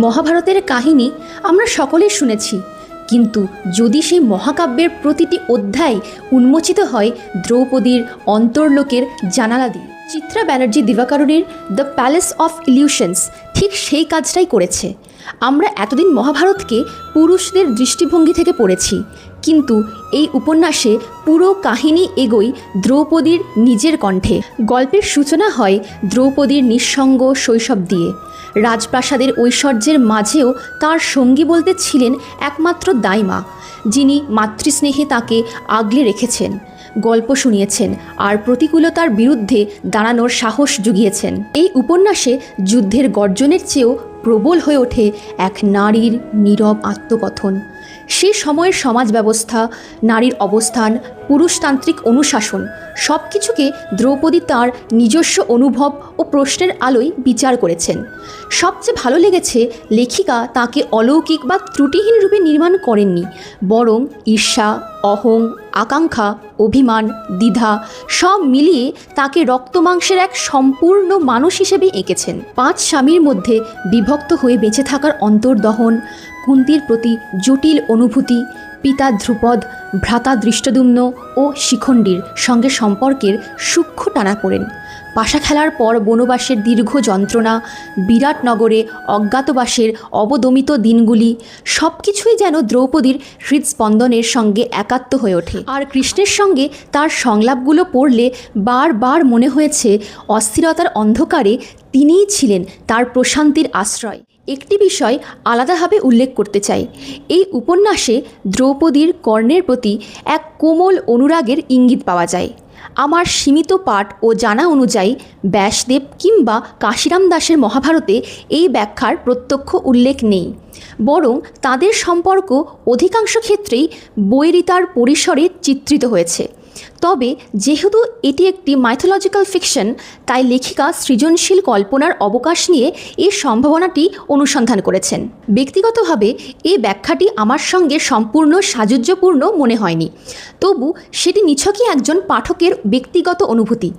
মহাভারতের কাহিনী আমরা সকলেই শুনেছি, কিন্তু যদি সেই মহাকাব্যের প্রতিটি অধ্যায় উন্মোচিত হয় দ্রৌপদীর অন্তর্লোকের জানালা দিয়ে। চিত্রা ব্যানার্জি দিবাকরণের দ্য প্যালেস অফ ইলিউশনস ঠিক সেই কাজটাই করেছে। আমরা এতদিন মহাভারতকে পুরুষদের দৃষ্টিভঙ্গি থেকে পড়েছি, কিন্তু এই উপন্যাসে পুরো কাহিনী এগোয় দ্রৌপদীর নিজের কণ্ঠে। গল্পের সূচনা হয় দ্রৌপদীর নিঃসঙ্গ শৈশব দিয়ে। রাজপ্রাসাদের ঐশ্বর্যের মাঝেও তার সঙ্গী বলতে ছিলেন একমাত্র দাইমা, যিনি মাতৃস্নেহে তাকে আগলে রেখেছেন, গল্প শুনিয়েছেন আর প্রতিকূলতার বিরুদ্ধে দাঁড়ানোর সাহস জুগিয়েছেন। এই উপন্যাসে যুদ্ধের গর্জনের চেয়েও প্রবল হয়ে ওঠে এক নারীর নীরব আত্মকথন। সে সময়ের সমাজ ব্যবস্থা, নারীর অবস্থান, পুরুষতান্ত্রিক অনুশাসন সব কিছুকে দ্রৌপদী তাঁর নিজস্ব অনুভব ও প্রশ্নের আলোয় বিচার করেছেন। সবচেয়ে ভালো লেগেছে লেখিকা তাকে অলৌকিক বা ত্রুটিহীন রূপে নির্মাণ করেননি, বরং ঈর্ষা, অহং, আকাঙ্ক্ষা, অভিমান, দ্বিধা সব মিলিয়ে তাকে রক্তমাংসের এক সম্পূর্ণ মানুষ হিসেবে এঁকেছেন। 5 স্বামীর মধ্যে বিভক্ত হয়ে বেঁচে থাকার অন্তর্দহন, কুন্তির প্রতি জটিল অনুভূতি, পিতা ধ্রুপদ, ভ্রাতা দৃষ্টদ্যুম্ন ও শিখণ্ডীর সঙ্গে সম্পর্কের সূক্ষ্ম টানাপোড়েন, পাশা খেলার পর বনবাসের দীর্ঘ যন্ত্রণা, বিরাট নগরে অজ্ঞাতবাসের অবদমিত দিনগুলি সব কিছুই যেন দ্রৌপদীর হৃদস্পন্দনের সঙ্গে একাত্ম হয়ে ওঠে। আর কৃষ্ণের সঙ্গে তার সংলাপগুলো পড়লে বারবার মনে হয়েছে অস্থিরতার অন্ধকারে তিনিই ছিলেন তার প্রশান্তির আশ্রয়। একটি বিষয় আলাদাভাবে উল্লেখ করতে চাই, এই উপন্যাসে দ্রৌপদীর কর্ণের প্রতি এক কোমল অনুরাগের ইঙ্গিত পাওয়া যায়। আমার সীমিত পাঠ ও জানা অনুযায়ী ব্যাসদেব কিংবা কাশিরাম দাসের মহাভারতে এই ব্যাখ্যার প্রত্যক্ষ উল্লেখ নেই, বরং তাদের সম্পর্ক অধিকাংশ ক্ষেত্রেই বৈরিতার পরিসরে চিত্রিত হয়েছে। তবে যেহেতু এটি একটি মাইথোলজিক্যাল ফিকশন, তাই লেখিকা সৃজনশীল কল্পনার অবকাশ নিয়ে এর সম্ভাবনাটি অনুসন্ধান করেছেন। ব্যক্তিগতভাবে এই ব্যাখ্যাটি আমার সঙ্গে সম্পূর্ণ সাযুজ্যপূর্ণ মনে হয়নি, তবু সেটি নিছকই একজন পাঠকের ব্যক্তিগত অনুভূতি।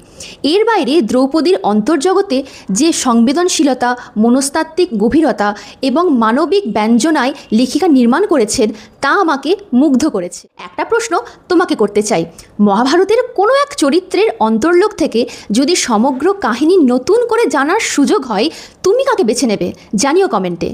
এর বাইরে দ্রৌপদীর অন্তর্জগতে যে সংবেদনশীলতা, মনস্তাত্ত্বিক গভীরতা এবং মানবিক ব্যঞ্জনায় লেখিকা নির্মাণ করেছেন তা আমাকে মুগ্ধ করেছে। একটা প্রশ্ন তোমাকে করতে চাই, মহাভারতের কোনো এক চরিত্রের অন্তর্লোক থেকে যদি সমগ্র কাহিনী নতুন করে জানার সুযোগ হয়, তুমি কাকে বেছে নেবে? জানিও কমেন্টে।